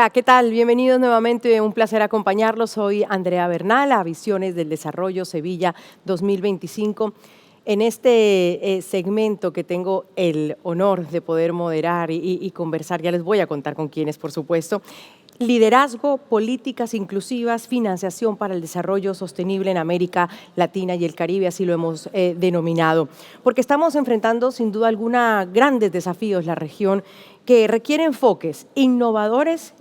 Hola, ¿qué tal? Bienvenidos nuevamente, un placer acompañarlos. Soy Andrea Bernal, a Visiones del Desarrollo Sevilla 2025. En este segmento que tengo el honor de poder moderar y conversar, ya les voy a contar con quiénes, por supuesto. Liderazgo, políticas inclusivas, financiación para el desarrollo sostenible en América Latina y el Caribe, así lo hemos denominado. Porque estamos enfrentando sin duda alguna grandes desafíos la región que requiere enfoques innovadores,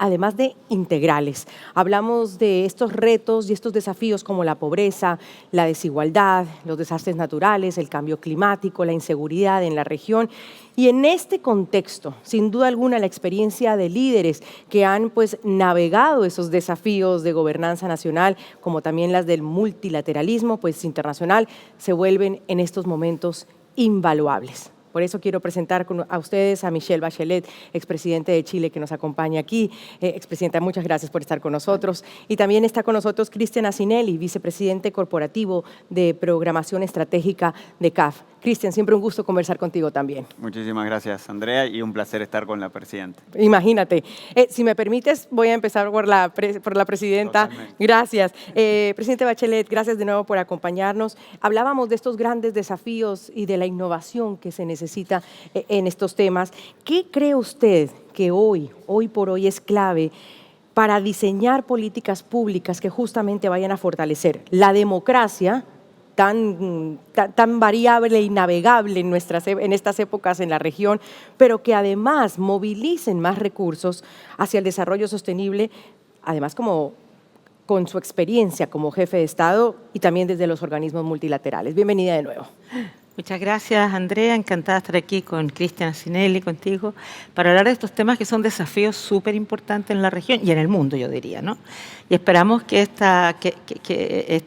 además de integrales. Hablamos de estos retos y estos desafíos como la pobreza, la desigualdad, los desastres naturales, el cambio climático, la inseguridad en la región. Y en este contexto, sin duda alguna, la experiencia de líderes que han navegado esos desafíos de gobernanza nacional, como también las del multilateralismo internacional, se vuelven en estos momentos invaluables. Por eso quiero presentar a ustedes a Michelle Bachelet, expresidente de Chile, que nos acompaña aquí. Expresidenta, muchas gracias por estar con nosotros. Y también está con nosotros Cristian Asinelli, vicepresidente corporativo de Programación Estratégica de CAF. Cristian, siempre un gusto conversar contigo también. Muchísimas gracias, Andrea, y un placer estar con la presidenta. Imagínate. Si me permites, voy a empezar por la presidenta. Totalmente. Gracias. Presidente Bachelet, gracias de nuevo por acompañarnos. Hablábamos de estos grandes desafíos y de la innovación que se necesita en estos temas. ¿Qué cree usted que hoy por hoy es clave para diseñar políticas públicas que justamente vayan a fortalecer la democracia tan variable y navegable en estas épocas en la región, pero que además movilicen más recursos hacia el desarrollo sostenible, además como con su experiencia como jefe de Estado y también desde los organismos multilaterales? Bienvenida de nuevo. Muchas gracias, Andrea. Encantada de estar aquí con Cristian Asinelli, contigo, para hablar de estos temas que son desafíos súper importantes en la región y en el mundo, yo diría, ¿no? Y esperamos que esta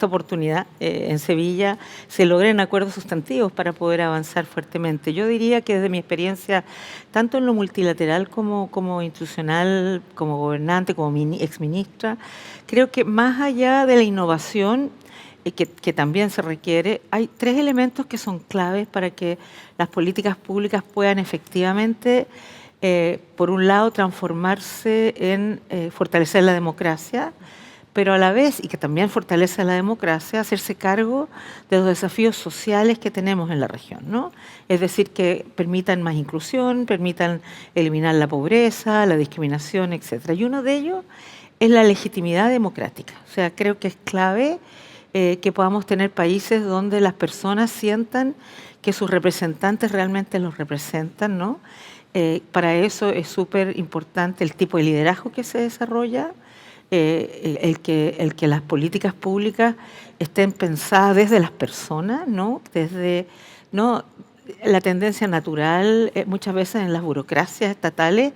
oportunidad en Sevilla se logren acuerdos sustantivos para poder avanzar fuertemente. Yo diría que desde mi experiencia, tanto en lo multilateral como institucional, como gobernante, como exministra, creo que más allá de la innovación, que también se requiere, hay tres elementos que son claves para que las políticas públicas puedan efectivamente, por un lado, transformarse en fortalecer la democracia, pero a la vez, y que también fortalece la democracia, hacerse cargo de los desafíos sociales que tenemos en la región, ¿no? Es decir, que permitan más inclusión, permitan eliminar la pobreza, la discriminación, etc. Y uno de ellos es la legitimidad democrática. O sea, creo que es clave que podamos tener países donde las personas sientan que sus representantes realmente los representan, ¿no? Para eso es súper importante el tipo de liderazgo que se desarrolla, el que las políticas públicas estén pensadas desde las personas, ¿no? La tendencia natural muchas veces en las burocracias estatales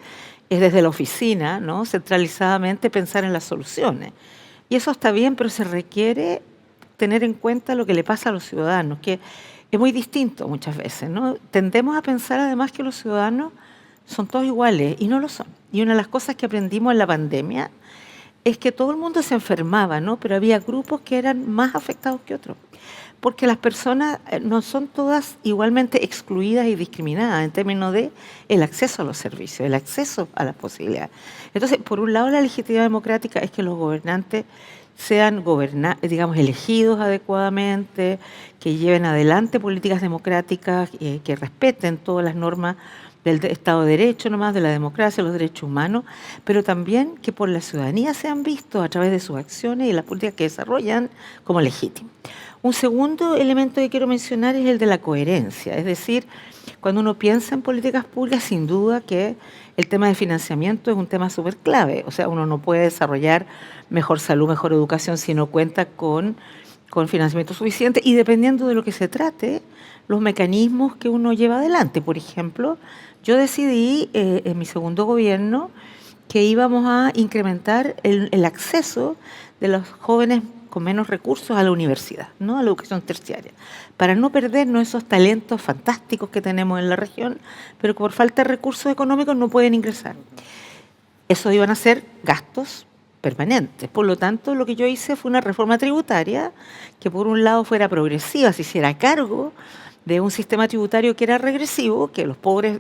es desde la oficina, ¿no? Centralizadamente pensar en las soluciones. Y eso está bien, pero se requiere tener en cuenta lo que le pasa a los ciudadanos, que es muy distinto muchas veces, ¿no? Tendemos a pensar además que los ciudadanos son todos iguales y no lo son. Y una de las cosas que aprendimos en la pandemia es que todo el mundo se enfermaba, ¿no? Pero había grupos que eran más afectados que otros, porque las personas no son todas igualmente excluidas y discriminadas en términos de el acceso a los servicios, el acceso a las posibilidades. Entonces, por un lado, la legitimidad democrática es que los gobernantes sean elegidos adecuadamente, que lleven adelante políticas democráticas, que respeten todas las normas del Estado de Derecho, nomás de la democracia, los derechos humanos, pero también que por la ciudadanía sean vistos a través de sus acciones y las políticas que desarrollan como legítimos. Un segundo elemento que quiero mencionar es el de la coherencia, es decir, cuando uno piensa en políticas públicas, sin duda que el tema de financiamiento es un tema súper clave. O sea, uno no puede desarrollar mejor salud, mejor educación si no cuenta con financiamiento suficiente y dependiendo de lo que se trate, los mecanismos que uno lleva adelante. Por ejemplo, yo decidí en mi segundo gobierno que íbamos a incrementar el acceso de los jóvenes con menos recursos a la universidad, ¿no? A la educación terciaria, para no perdernos esos talentos fantásticos que tenemos en la región, pero que por falta de recursos económicos no pueden ingresar. Eso iban a ser gastos permanentes. Por lo tanto, lo que yo hice fue una reforma tributaria que por un lado fuera progresiva, se hiciera cargo de un sistema tributario que era regresivo, que los pobres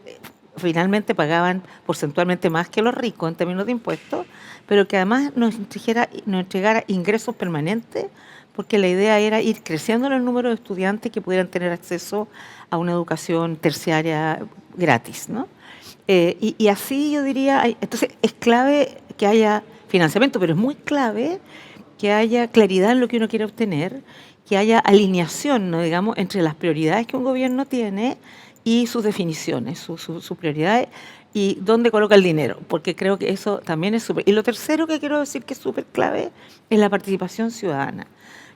finalmente pagaban porcentualmente más que los ricos en términos de impuestos, pero que además nos entregara ingresos permanentes, porque la idea era ir creciendo en el número de estudiantes que pudieran tener acceso a una educación terciaria gratis, ¿no? Y así yo diría, entonces es clave que haya financiamiento, pero es muy clave que haya claridad en lo que uno quiere obtener, que haya alineación, ¿no? Digamos, entre las prioridades que un gobierno tiene y sus definiciones, sus prioridades y dónde coloca el dinero, porque creo que eso también es súper. Y lo tercero que quiero decir que es súper clave es la participación ciudadana.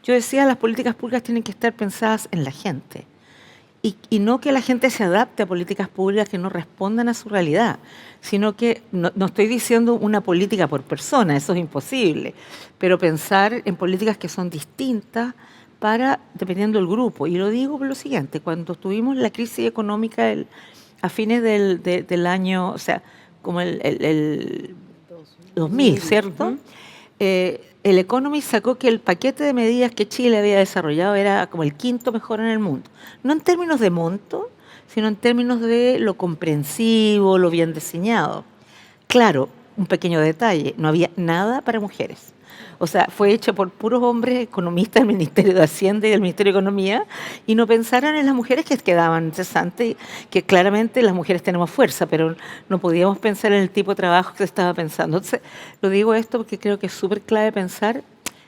Yo decía, las políticas públicas tienen que estar pensadas en la gente y no que la gente se adapte a políticas públicas que no respondan a su realidad, sino que no estoy diciendo una política por persona, eso es imposible, pero pensar en políticas que son distintas dependiendo del grupo. Y lo digo por lo siguiente, cuando tuvimos la crisis económica a fines del año, o sea, como el 2000, ¿cierto? El Economist sacó que el paquete de medidas que Chile había desarrollado era como el quinto mejor en el mundo. No en términos de monto, sino en términos de lo comprensivo, lo bien diseñado. Claro, un pequeño detalle, no había nada para mujeres. O sea, fue hecho por puros hombres economistas del Ministerio de Hacienda y del Ministerio de Economía y no pensaron en las mujeres que quedaban cesantes, que claramente las mujeres tenemos fuerza, pero no podíamos pensar en el tipo de trabajo que se estaba pensando. Entonces, lo digo esto porque creo que es súper clave pensar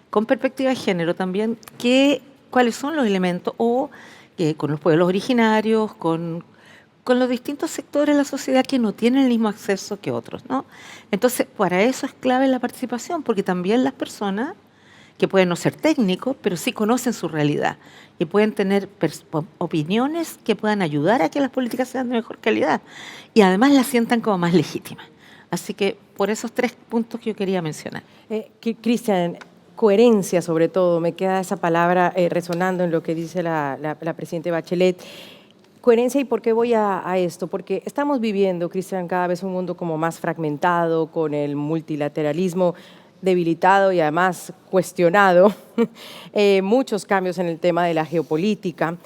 con perspectiva de género también cuáles son los elementos o con los pueblos originarios, con los distintos sectores de la sociedad que no tienen el mismo acceso que otros, ¿no? Entonces, para eso es clave la participación, porque también las personas que pueden no ser técnicos, pero sí conocen su realidad y pueden tener opiniones que puedan ayudar a que las políticas sean de mejor calidad y además las sientan como más legítimas. Así que por esos 3 puntos que yo quería mencionar. Cristian, coherencia sobre todo, me queda esa palabra resonando en lo que dice la presidenta Bachelet. Coherencia, ¿y por qué voy a esto? Porque estamos viviendo, Cristian, cada vez un mundo como más fragmentado, con el multilateralismo debilitado y además cuestionado, muchos cambios en el tema de la geopolítica.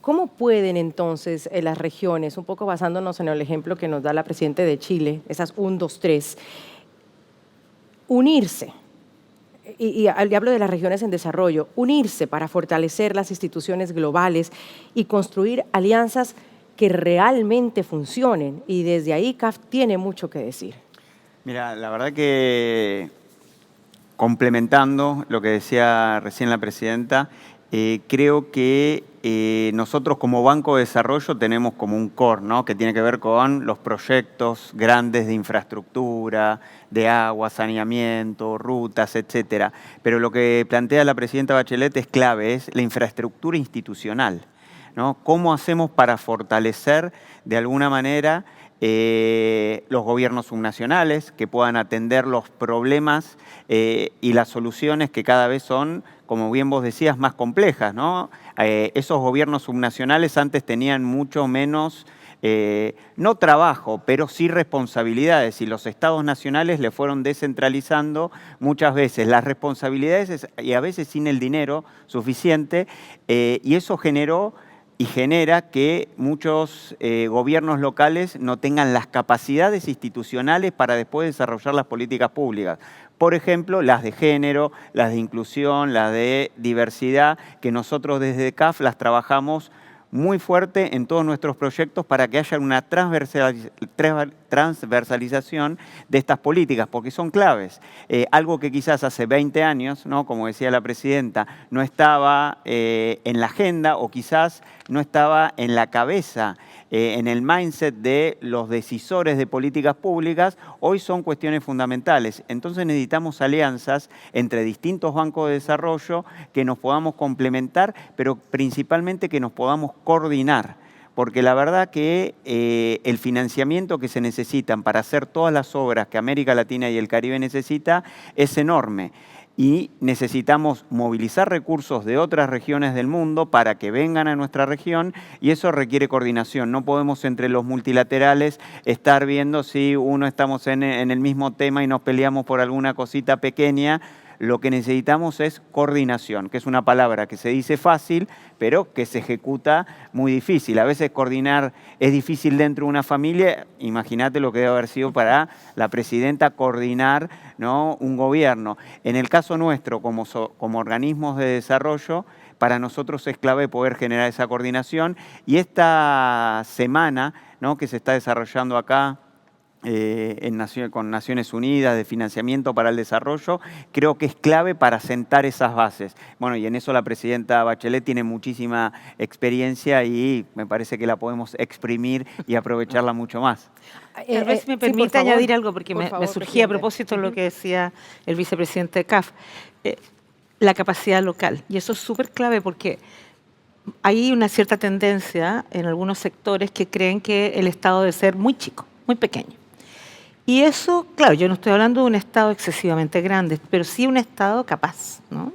¿Cómo pueden entonces las regiones, un poco basándonos en el ejemplo que nos da la presidenta de Chile, esas 1, 2, 3, unirse? Y hablo de las regiones en desarrollo, unirse para fortalecer las instituciones globales y construir alianzas que realmente funcionen. Y desde ahí CAF tiene mucho que decir. Mira, la verdad que complementando lo que decía recién la presidenta, creo que nosotros como Banco de Desarrollo tenemos como un core, ¿no? Que tiene que ver con los proyectos grandes de infraestructura, de agua, saneamiento, rutas, etcétera. Pero lo que plantea la presidenta Bachelet es clave, es la infraestructura institucional, ¿no? ¿Cómo hacemos para fortalecer de alguna manera los gobiernos subnacionales que puedan atender los problemas y las soluciones que cada vez son, como bien vos decías, más complejas, ¿no? Esos gobiernos subnacionales antes tenían mucho menos, no trabajo, pero sí responsabilidades, y los estados nacionales le fueron descentralizando muchas veces las responsabilidades y a veces sin el dinero suficiente, y eso generó y genera que muchos gobiernos locales no tengan las capacidades institucionales para después desarrollar las políticas públicas. Por ejemplo, las de género, las de inclusión, las de diversidad, que nosotros desde CAF las trabajamos muy fuerte en todos nuestros proyectos para que haya una transversalización de estas políticas, porque son claves. Algo que quizás hace 20 años, ¿no? Como decía la presidenta, no estaba en la agenda o quizás no estaba en la cabeza, en el mindset de los decisores de políticas públicas, hoy son cuestiones fundamentales. Entonces necesitamos alianzas entre distintos bancos de desarrollo que nos podamos complementar, pero principalmente que nos podamos coordinar. Porque la verdad que el financiamiento que se necesitan para hacer todas las obras que América Latina y el Caribe necesita es enorme. Y necesitamos movilizar recursos de otras regiones del mundo para que vengan a nuestra región, y eso requiere coordinación. No podemos entre los multilaterales estar viendo si uno estamos en el mismo tema y nos peleamos por alguna cosita pequeña. lo que necesitamos es coordinación, que es una palabra que se dice fácil, pero que se ejecuta muy difícil. A veces coordinar es difícil dentro de una familia, imagínate lo que debe haber sido para la presidenta coordinar, ¿no?, un gobierno. En el caso nuestro, como organismos de desarrollo, para nosotros es clave poder generar esa coordinación, y esta semana, ¿no?, que se está desarrollando acá con Naciones Unidas de financiamiento para el desarrollo, creo que es clave para sentar esas bases. Bueno, y en eso la presidenta Bachelet tiene muchísima experiencia y me parece que la podemos exprimir y aprovecharla mucho más. Tal vez si me sí, permite por favor, añadir algo, porque por me favor, surgía a presidente. propósito de lo que decía el vicepresidente CAF, la capacidad local. Y eso es súper clave porque hay una cierta tendencia en algunos sectores que creen que el Estado debe ser muy chico, muy pequeño. Y eso, claro, yo no estoy hablando de un Estado excesivamente grande, pero sí un Estado capaz, ¿no?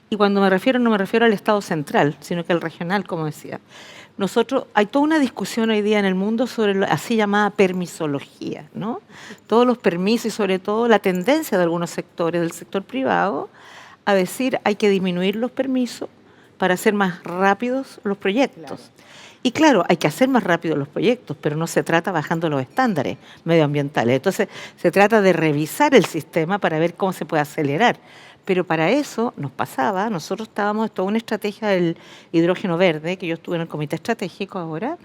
Y cuando me refiero, no me refiero al Estado central, sino que al regional, como decía. Hay toda una discusión hoy día en el mundo sobre la así llamada permisología, ¿no? Todos los permisos y sobre todo la tendencia de algunos sectores del sector privado a decir hay que disminuir los permisos para hacer más rápidos los proyectos. Claro. Y claro, hay que hacer más rápido los proyectos, pero no se trata bajando los estándares medioambientales. Entonces, se trata de revisar el sistema para ver cómo se puede acelerar. Pero para eso nosotros estábamos en toda una estrategia del hidrógeno verde, que yo estuve en el comité estratégico ahora,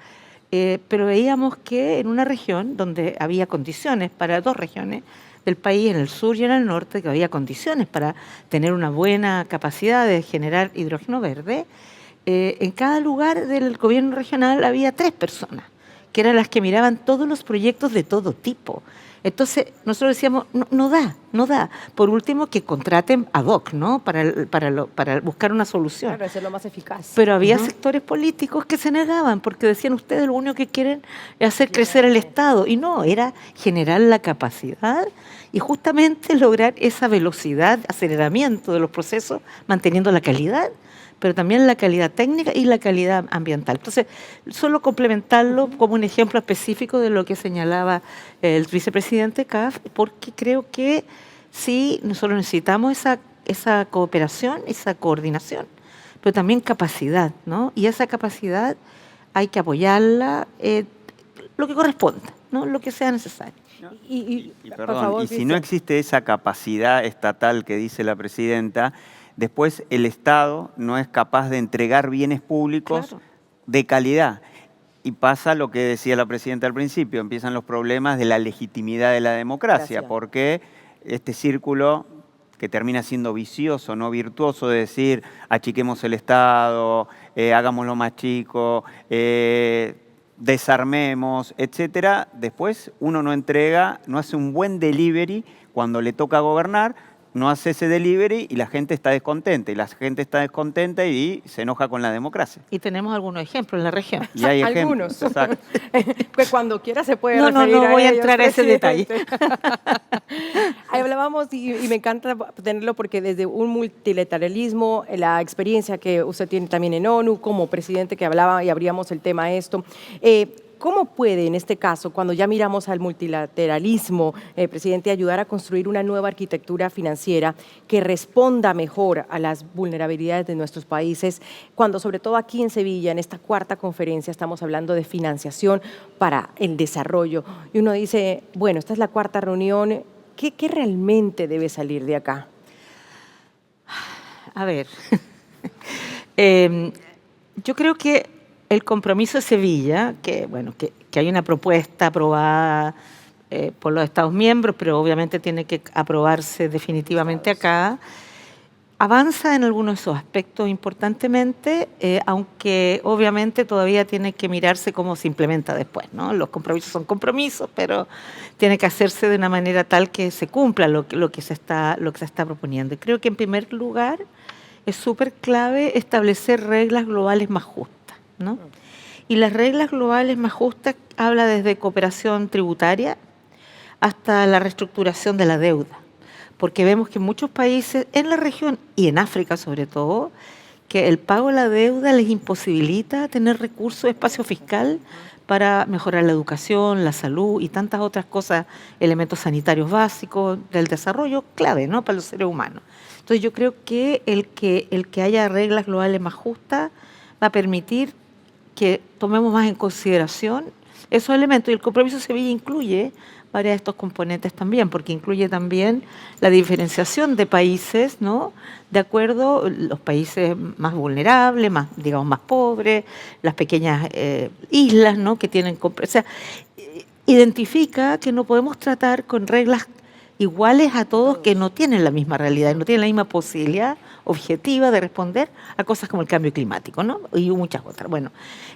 pero veíamos que en una región donde había condiciones para 2 regiones del país, en el sur y en el norte, que había condiciones para tener una buena capacidad de generar hidrógeno verde, en cada lugar del gobierno regional había 3 personas, que eran las que miraban todos los proyectos de todo tipo. Entonces, nosotros decíamos, no da. Por último, que contraten ad hoc, ¿no?, para buscar una solución. Claro, hacerlo más eficaz. Pero había sectores políticos que se negaban, porque decían, ustedes lo único que quieren es hacer crecer el Estado. Y no, era generar la capacidad y justamente lograr esa velocidad, aceleramiento de los procesos, manteniendo la calidad, pero también la calidad técnica y la calidad ambiental. Entonces, solo complementarlo como un ejemplo específico de lo que señalaba el vicepresidente CAF, porque creo que sí, nosotros necesitamos esa cooperación, esa coordinación, pero también capacidad, ¿no? Y esa capacidad hay que apoyarla lo que corresponda, ¿no?, lo que sea necesario. Y por perdón, favor, y si Cristian. no existe esa capacidad estatal que dice la presidenta, después el Estado no es capaz de entregar bienes públicos Claro. de calidad. Y pasa lo que decía la presidenta al principio, empiezan los problemas de la legitimidad de la democracia, Gracias. porque este círculo que termina siendo vicioso, no virtuoso, de decir achiquemos el Estado, hagámoslo más chico, desarmemos, etcétera, después uno no entrega, no hace un buen delivery cuando le toca gobernar, no hace ese delivery y la gente está descontenta. Y la gente está descontenta y se enoja con la democracia. Y tenemos algunos ejemplos en la región. Y hay Algunos. ejemplos. Exacto. Pues cuando quiera se puede No referir voy a ellos, entrar a ese detalle. presidente. Ahí hablábamos y me encanta tenerlo porque desde un multilateralismo, la experiencia que usted tiene también en ONU, como presidente que hablaba y abríamos el tema a esto, ¿cómo puede, en este caso, cuando ya miramos al multilateralismo, presidente, ayudar a construir una nueva arquitectura financiera que responda mejor a las vulnerabilidades de nuestros países, cuando sobre todo aquí en Sevilla, en esta 4ª conferencia, estamos hablando de financiación para el desarrollo? Y uno dice, bueno, esta es la 4ª reunión, ¿qué realmente debe salir de acá? A ver, yo creo que el compromiso de Sevilla, que hay una propuesta aprobada por los Estados miembros, pero obviamente tiene que aprobarse definitivamente acá, avanza en algunos de esos aspectos importantemente, aunque obviamente todavía tiene que mirarse cómo se implementa después, ¿no? Los compromisos son compromisos, pero tiene que hacerse de una manera tal que se cumpla lo que se está proponiendo. Y creo que en primer lugar es súper clave establecer reglas globales más justas, ¿no? Y las reglas globales más justas habla desde cooperación tributaria hasta la reestructuración de la deuda, porque vemos que en muchos países en la región y en África sobre todo, que el pago de la deuda les imposibilita tener recursos de espacio fiscal para mejorar la educación, la salud y tantas otras cosas, elementos sanitarios básicos del desarrollo clave, ¿no?, para los seres humanos. Entonces yo creo que el que haya reglas globales más justas va a permitir que tomemos más en consideración esos elementos. Y el compromiso de Sevilla incluye varios de estos componentes también, porque incluye también la diferenciación de países, ¿no?, de acuerdo los países más vulnerables, más, digamos, más pobres, las pequeñas islas, ¿no?, que tienen... O sea, identifica que no podemos tratar con reglas iguales a todos que no tienen la misma realidad, no tienen la misma posibilidad objetiva de responder a cosas como el cambio climático, ¿no?, y muchas otras. Bueno,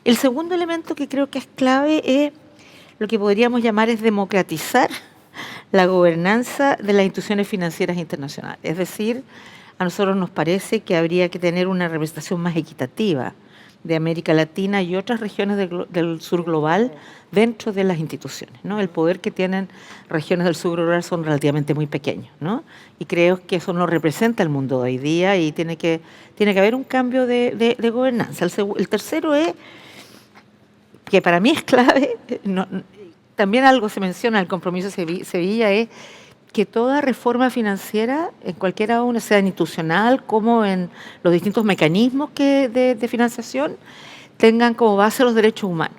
el segundo elemento que creo que es clave es lo que podríamos llamar es democratizar la gobernanza de las instituciones financieras internacionales. Es decir, a nosotros nos parece que habría que tener una representación más equitativa de América Latina y otras regiones del sur global dentro de las instituciones, ¿no? El poder que tienen regiones del sur global son relativamente muy pequeños, ¿no? Y creo que eso no representa el mundo de hoy día y tiene que haber un cambio de gobernanza. El tercero es, que para mí es clave, también algo se menciona en el compromiso de Sevilla, es que toda reforma financiera, en cualquiera una, sea institucional como en los distintos mecanismos de financiación, tengan como base los derechos humanos.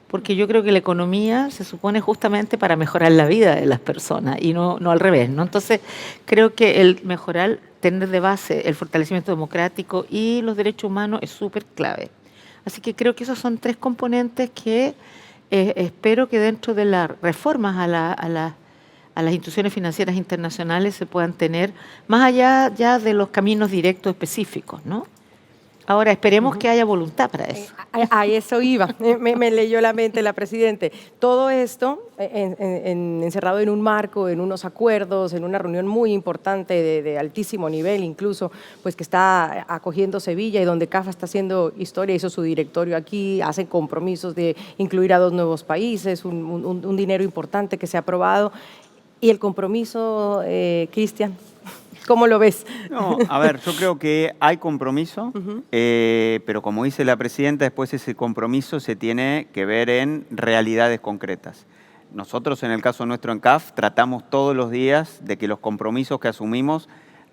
Porque yo creo que la economía se supone justamente para mejorar la vida de las personas y no al revés, ¿no? Entonces, creo que el mejorar, tener de base el fortalecimiento democrático y los derechos humanos es súper clave. Así que creo que esos son tres componentes que espero que dentro de las reformas a las instituciones financieras internacionales se puedan tener, más allá ya de los caminos directos específicos, ¿no? Ahora, esperemos que haya voluntad para eso. A eso iba, me leyó la mente la Presidente. Todo esto encerrado en un marco, en unos acuerdos, en una reunión muy importante de altísimo nivel, incluso, pues que está acogiendo Sevilla y donde CAF está haciendo historia, hizo su directorio aquí, hacen compromisos de incluir a 2 nuevos países, un dinero importante que se ha aprobado. Y el compromiso, Cristian, ¿cómo lo ves? No, a ver, yo creo que hay compromiso, pero como dice la Presidenta, después ese compromiso se tiene que ver en realidades concretas. Nosotros, en el caso nuestro en CAF, tratamos todos los días de que los compromisos que asumimos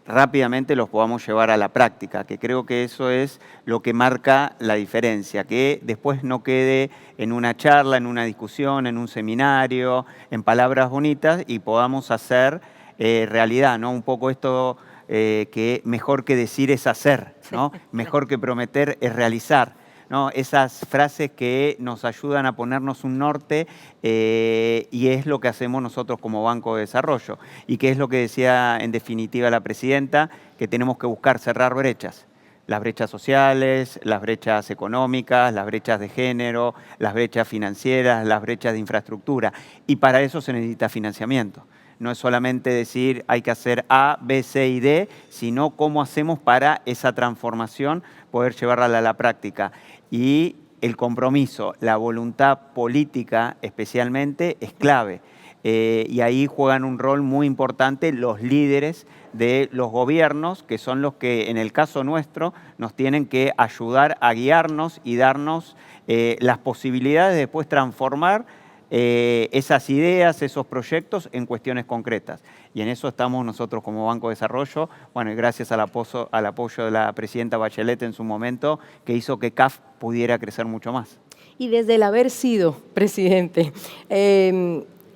rápidamente los podamos llevar a la práctica, que creo que eso es lo que marca la diferencia, que después no quede en una charla, en una discusión, en un seminario, en palabras bonitas y podamos hacer realidad, ¿no? Un poco esto que mejor que decir es hacer, ¿no? Mejor que prometer es realizar, ¿no? Esas frases que nos ayudan a ponernos un norte y es lo que hacemos nosotros como Banco de Desarrollo. Y que es lo que decía en definitiva la Presidenta, que tenemos que buscar cerrar brechas. Las brechas sociales, las brechas económicas, las brechas de género, las brechas financieras, las brechas de infraestructura. Y para eso se necesita financiamiento. No es solamente decir hay que hacer A, B, C y D, sino cómo hacemos para esa transformación poder llevarla a la práctica. Y el compromiso, la voluntad política especialmente es clave. Y ahí juegan un rol muy importante los líderes de los gobiernos, que son los que en el caso nuestro nos tienen que ayudar a guiarnos y darnos las posibilidades de después transformar esas ideas, esos proyectos en cuestiones concretas. Y en eso estamos nosotros como Banco de Desarrollo, bueno, y gracias al apoyo de la Presidenta Bachelet en su momento, que hizo que CAF pudiera crecer mucho más. Y desde el haber sido presidente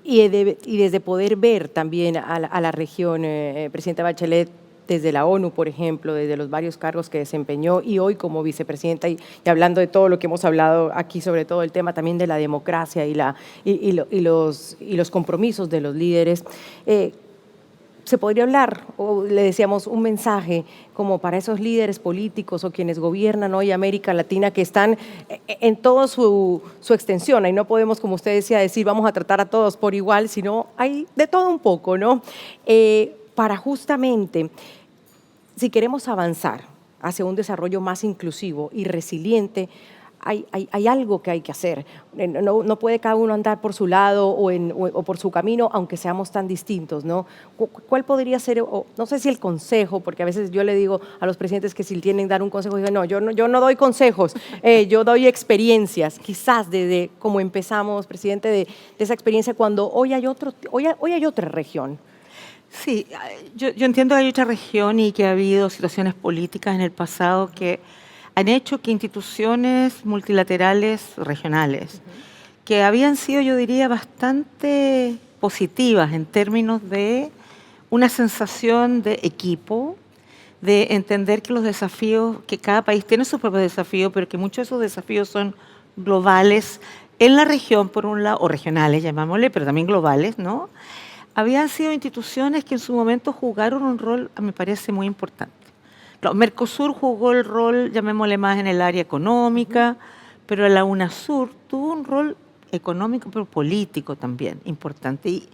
y desde poder ver también a la región, Presidenta Bachelet, desde la ONU, por ejemplo, desde los varios cargos que desempeñó y hoy como vicepresidenta y hablando de todo lo que hemos hablado aquí, sobre todo el tema también de la democracia y los compromisos de los líderes, se podría hablar, o le decíamos, un mensaje como para esos líderes políticos o quienes gobiernan hoy América Latina que están en toda su extensión. Ahí no podemos, como usted decía, decir vamos a tratar a todos por igual, sino hay de todo un poco, ¿no? Para justamente, si queremos avanzar hacia un desarrollo más inclusivo y resiliente, hay algo que hay que hacer. No puede cada uno andar por su lado o por su camino, aunque seamos tan distintos, ¿no? ¿Cuál podría ser, no sé si el consejo, porque a veces yo le digo a los presidentes que si tienen que dar un consejo, digo, no, yo no doy consejos, yo doy experiencias, quizás desde como empezamos, presidente, de esa experiencia cuando hoy hay otra región. Sí, yo entiendo que hay otra región y que ha habido situaciones políticas en el pasado que han hecho que instituciones multilaterales regionales, que habían sido, yo diría, bastante positivas en términos de una sensación de equipo, de entender que los desafíos, que cada país tiene sus propios desafíos, pero que muchos de esos desafíos son globales en la región, por un lado, o regionales, llamámosle, pero también globales, ¿no? Habían sido instituciones que en su momento jugaron un rol, me parece, muy importante. Mercosur jugó el rol, llamémosle más en el área económica, pero la UNASUR tuvo un rol económico, pero político también importante. Y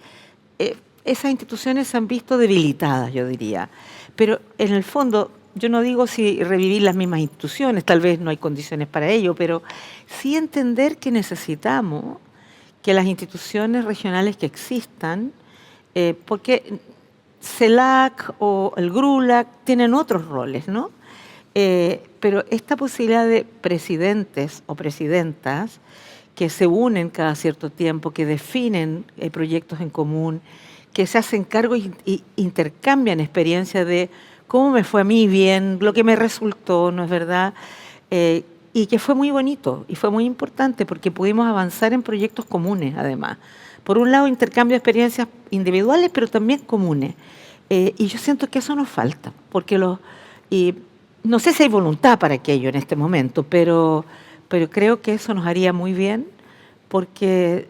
esas instituciones se han visto debilitadas, yo diría. Pero en el fondo, yo no digo si revivir las mismas instituciones, tal vez no hay condiciones para ello, pero sí entender que necesitamos que las instituciones regionales que existan, porque CELAC o el GRULAC tienen otros roles, ¿no? Pero esta posibilidad de presidentes o presidentas que se unen cada cierto tiempo, que definen proyectos en común, que se hacen cargo y intercambian experiencias de cómo me fue a mí bien, lo que me resultó, ¿no es verdad? Y que fue muy bonito y fue muy importante porque pudimos avanzar en proyectos comunes, además. Por un lado, intercambio de experiencias individuales, pero también comunes. Y yo siento que eso nos falta, porque no sé si hay voluntad para aquello en este momento, pero creo que eso nos haría muy bien, porque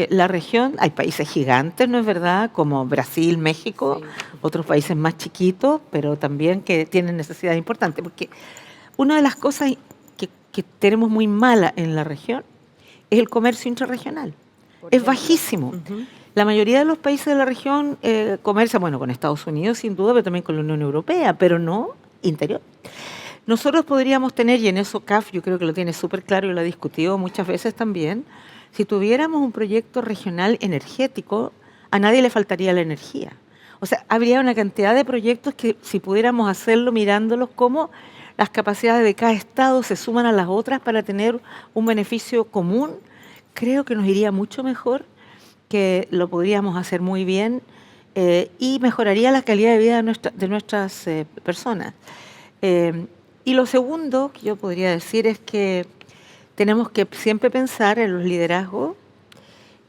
la región, hay países gigantes, ¿no es verdad?, como Brasil, México, sí, otros países más chiquitos, pero también que tienen necesidades importantes, porque una de las cosas que tenemos muy mala en la región es el comercio intrarregional. Es bajísimo. La mayoría de los países de la región comercian, bueno, con Estados Unidos sin duda, pero también con la Unión Europea, pero no interior. Nosotros podríamos tener, y en eso CAF yo creo que lo tiene súper claro y lo ha discutido muchas veces también, si tuviéramos un proyecto regional energético, a nadie le faltaría la energía. O sea, habría una cantidad de proyectos que si pudiéramos hacerlo mirándolos como las capacidades de cada estado se suman a las otras para tener un beneficio común, creo que nos iría mucho mejor, que lo podríamos hacer muy bien y mejoraría la calidad de vida de nuestras personas. Y lo segundo que yo podría decir es que tenemos que siempre pensar en los liderazgos,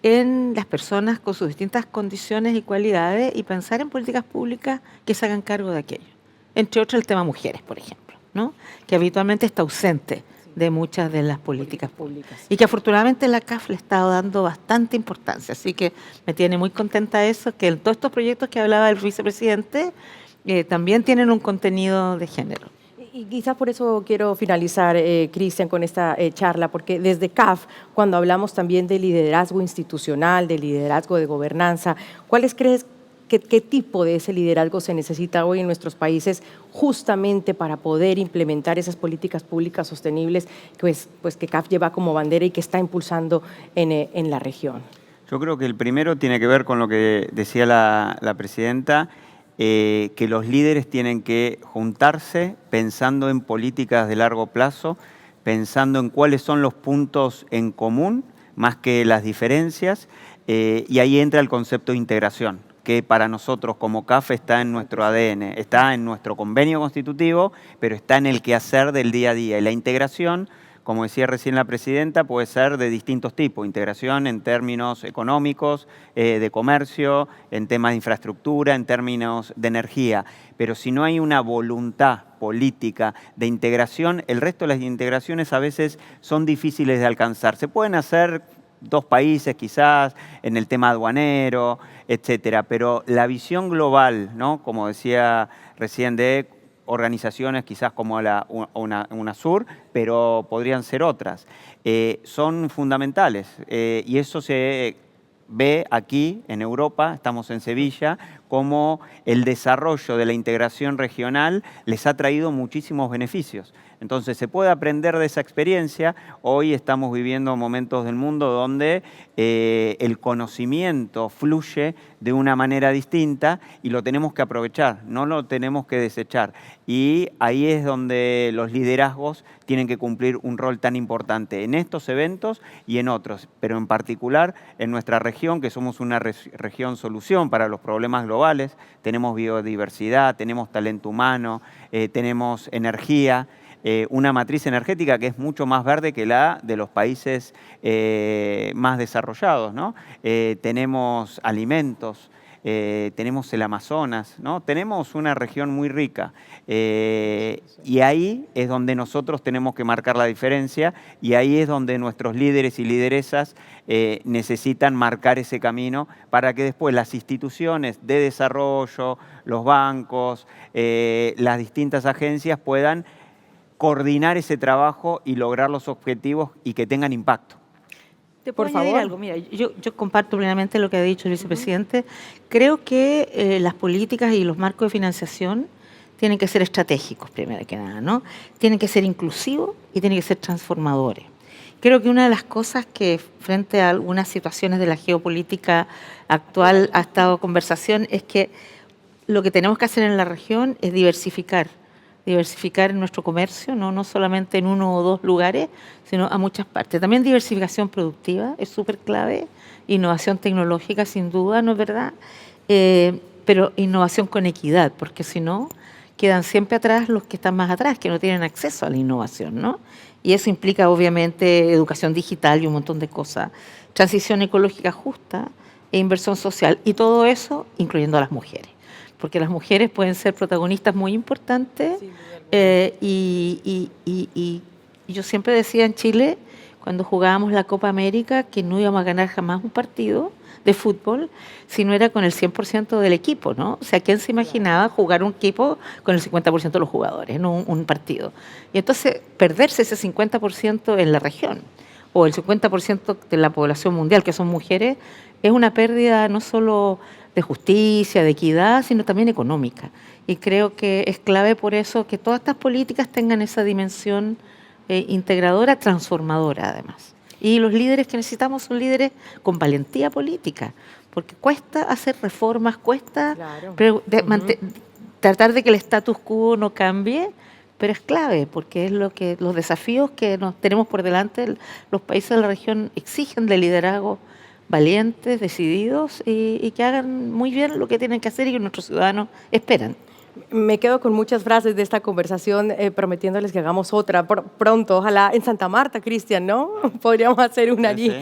en las personas con sus distintas condiciones y cualidades y pensar en políticas públicas que se hagan cargo de aquello. Entre otras el tema mujeres, por ejemplo, ¿no? Que habitualmente está ausente de muchas de las políticas públicas. Y que afortunadamente la CAF le está dando bastante importancia. Así que me tiene muy contenta eso, que en todos estos proyectos que hablaba el vicepresidente también tienen un contenido de género. Y quizás por eso quiero finalizar, Cristian, con esta charla, porque desde CAF, cuando hablamos también de liderazgo institucional, de liderazgo de gobernanza, ¿cuáles crees qué tipo de ese liderazgo se necesita hoy en nuestros países justamente para poder implementar esas políticas públicas sostenibles pues que CAF lleva como bandera y que está impulsando en la región? Yo creo que el primero tiene que ver con lo que decía la presidenta, que los líderes tienen que juntarse pensando en políticas de largo plazo, pensando en cuáles son los puntos en común, más que las diferencias, y ahí entra el concepto de integración, que para nosotros como CAF está en nuestro ADN, está en nuestro convenio constitutivo, pero está en el quehacer del día a día. Y la integración, como decía recién la presidenta, puede ser de distintos tipos. Integración en términos económicos, de comercio, en temas de infraestructura, en términos de energía. Pero si no hay una voluntad política de integración, el resto de las integraciones a veces son difíciles de alcanzar. Se pueden hacer dos países quizás, en el tema aduanero, etcétera, pero la visión global, ¿no?, como decía recién, de organizaciones quizás como la UNASUR, pero podrían ser otras, son fundamentales y eso se ve aquí en Europa, estamos en Sevilla, cómo el desarrollo de la integración regional les ha traído muchísimos beneficios. Entonces, se puede aprender de esa experiencia. Hoy estamos viviendo momentos del mundo donde el conocimiento fluye de una manera distinta y lo tenemos que aprovechar, no lo tenemos que desechar. Y ahí es donde los liderazgos tienen que cumplir un rol tan importante en estos eventos y en otros, pero en particular en nuestra región, que somos una región solución para los problemas globales. Tenemos biodiversidad, tenemos talento humano, tenemos energía, una matriz energética que es mucho más verde que la de los países más desarrollados, ¿no? Tenemos alimentos, tenemos el Amazonas, ¿no? Tenemos una región muy rica y ahí es donde nosotros tenemos que marcar la diferencia y ahí es donde nuestros líderes y lideresas necesitan marcar ese camino para que después las instituciones de desarrollo, los bancos, las distintas agencias puedan coordinar ese trabajo y lograr los objetivos y que tengan impacto. ¿Te puedo añadir algo? Mira, yo comparto plenamente lo que ha dicho el vicepresidente. Creo que las políticas y los marcos de financiación tienen que ser estratégicos, primero que nada, ¿no? Tienen que ser inclusivos y tienen que ser transformadores. Creo que una de las cosas que frente a algunas situaciones de la geopolítica actual ha estado conversación es que lo que tenemos que hacer en la región es diversificar en nuestro comercio, no solamente en uno o dos lugares, sino a muchas partes. También diversificación productiva es súper clave, innovación tecnológica sin duda, ¿no es verdad? Pero innovación con equidad, porque si no, quedan siempre atrás los que están más atrás, que no tienen acceso a la innovación, ¿no? Y eso implica obviamente educación digital y un montón de cosas, transición ecológica justa e inversión social, y todo eso incluyendo a las mujeres, porque las mujeres pueden ser protagonistas muy importantes. Sí, y yo siempre decía en Chile, cuando jugábamos la Copa América, que no íbamos a ganar jamás un partido de fútbol si no era con el 100% del equipo, ¿no? O sea, ¿quién se imaginaba jugar un equipo con el 50% de los jugadores, no un partido? Y entonces, perderse ese 50% en la región, o el 50% de la población mundial, que son mujeres, es una pérdida no solo de justicia, de equidad, sino también económica. Y creo que es clave por eso que todas estas políticas tengan esa dimensión integradora, transformadora además. Y los líderes que necesitamos son líderes con valentía política, porque cuesta hacer reformas, cuesta tratar de que el status quo no cambie, pero es clave, porque es lo que los desafíos que nos tenemos por delante, los países de la región exigen de liderazgo valientes, decididos y que hagan muy bien lo que tienen que hacer y que nuestros ciudadanos esperan. Me quedo con muchas frases de esta conversación, prometiéndoles que hagamos otra pronto, ojalá en Santa Marta, Cristian, ¿no? Podríamos hacer una allí.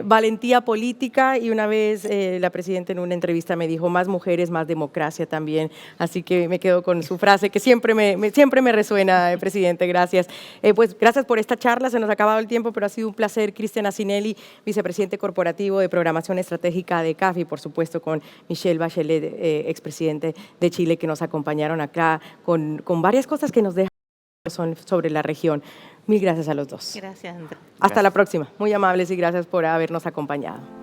Valentía política, y una vez la presidenta en una entrevista me dijo, más mujeres, más democracia también, así que me quedo con su frase, que siempre me resuena, presidente, gracias. Pues gracias por esta charla, se nos ha acabado el tiempo, pero ha sido un placer. Cristian Asinelli, vicepresidente corporativo de programación estratégica de CAF, y por supuesto con Michelle Bachelet, expresidente de Chile, que nos acompañaron acá con varias cosas que nos dejan sobre la región. Mil gracias a los dos. Gracias, Andrés. Hasta la próxima. Muy amables y gracias por habernos acompañado.